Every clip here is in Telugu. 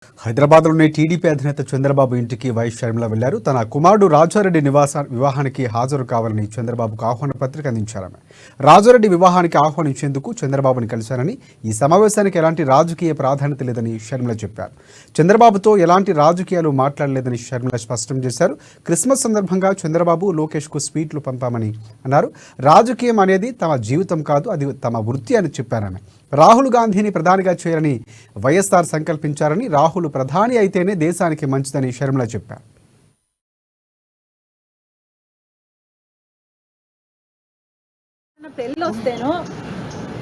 హైదరాబాద్లోని టీడీపీ అధినేత చంద్రబాబు ఇంటికి వైఎస్ షర్మిల వెళ్లారు. తన కుమారుడు రాజారెడ్డి వివాహానికి హాజరు కావాలని చంద్రబాబుకు ఆహ్వాన పత్రిక అందించారు. రాజారెడ్డి వివాహానికి ఆహ్వానించేందుకు చంద్రబాబుని కలిశారని, ఈ సమావేశానికి ఎలాంటి రాజకీయ ప్రాధాన్యత లేదని షర్మిల చెప్పారు. చంద్రబాబుతో ఎలాంటి రాజకీయాలు మాట్లాడలేదని షర్మిల స్పష్టం చేశారు. క్రిస్మస్ సందర్భంగా చంద్రబాబు, లోకేష్కు స్వీట్లు పంపామని అన్నారు. రాజకీయం అనేది తమ జీవితం కాదు, అది తమ వృత్తి అని చెప్పారామె. రాహుల్ గాంధీని ప్రధానిగా చేయాలని వైఎస్ఆర్ సంకల్పించారని, రాహుల్ ప్రధాని అయితేనే దేశానికి మంచిదని షర్మిల చెప్పారు. పెళ్ళి వస్తేనో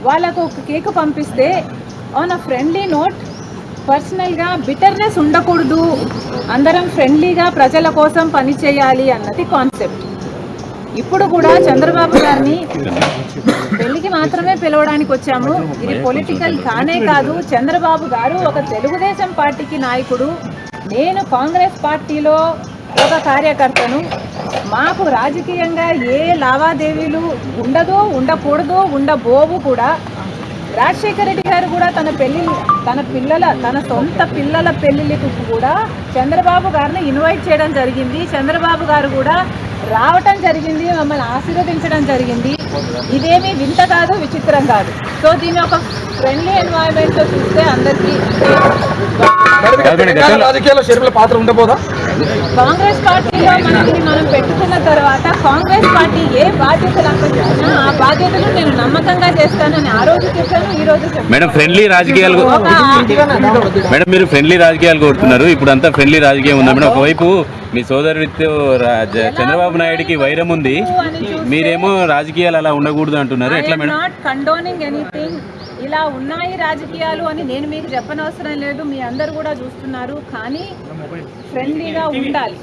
వాళ్ళకు ఒక కేక్ పంపిస్తే ఆన్ అ ఫ్రెండ్లీ నోట్, పర్సనల్గా బిటర్నెస్ ఉండకూడదు, అందరం ఫ్రెండ్లీగా ప్రజల కోసం పని చేయాలి అన్నది కాన్సెప్ట్. ఇప్పుడు కూడా చంద్రబాబు గారిని పెళ్లికి మాత్రమే పిలవడానికి వచ్చాము. ఇది పొలిటికల్ కానే కాదు. చంద్రబాబు గారు ఒక తెలుగుదేశం పార్టీకి నాయకుడు, నేను కాంగ్రెస్ పార్టీలో ఒక కార్యకర్తను. మాకు రాజకీయంగా ఏ లావాదేవీలు ఉండదు, ఉండకూడదు, ఉండబోవు కూడా. రాజశేఖర రెడ్డి గారు కూడా తన సొంత పిల్లల పెళ్లిళ్ళకు కూడా చంద్రబాబు గారిని ఇన్వైట్ చేయడం జరిగింది. చంద్రబాబు గారు కూడా రావటం జరిగింది, మమ్మల్ని ఆశీర్వదించడం జరిగింది. ఇదేమీ వింత కాదు, విచిత్రం కాదు. సో దీన్ని ఒక ఫ్రెండ్లీ ఎన్వైరన్మెంట్తో చూస్తే అందరికీ కాంగ్రెస్ పార్టీలో మనం పెట్టుకున్న తర్వాత కాంగ్రెస్ పార్టీ ఏ బాధ్యతలు అప్పచెప్పినా ఆ బాధ్యతలు నేను నమ్మకంగా చేస్తానని ఆ రోజు చెప్పాను, ఈ రోజు మేడం ఫ్రెండ్లీ రాజకీయాలు మేడం మీరు ఫ్రెండ్లీ రాజకీయాలు కోరుతున్నారు. ఇప్పుడు అంతా ఫ్రెండ్లీ రాజకీయం ఉందా మేడం? ఒకవైపు మీ సోదరుడితో చంద్రబాబు నాయుడుకి వైరం ఉంది, మీరేమో రాజకీయాలు అలా ఉండకూడదు అంటున్నారు. ఎట్లా మేడం? Not condoning anything. ఇలా ఉన్నాయి రాజకీయాలు అని నేను మీకు చెప్పనవసరం లేదు, మీ అందరు కూడా చూస్తున్నారు. కానీ ఫ్రెండ్లీగా ఉండాలి.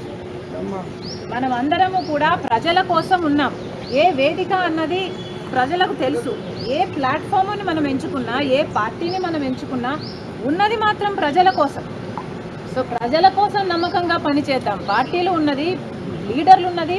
మనం అందరము కూడా ప్రజల కోసం ఉన్నాం. ఏ వేదిక అన్నది ప్రజలకు తెలుసు. ఏ ప్లాట్ఫామ్ని మనం ఎంచుకున్నా, ఏ పార్టీని మనం ఎంచుకున్నా, ఉన్నది మాత్రం ప్రజల కోసం. సో ప్రజల కోసం నమ్మకంగా పనిచేద్దాం. పార్టీలు ఉన్నది, లీడర్లు ఉన్నది,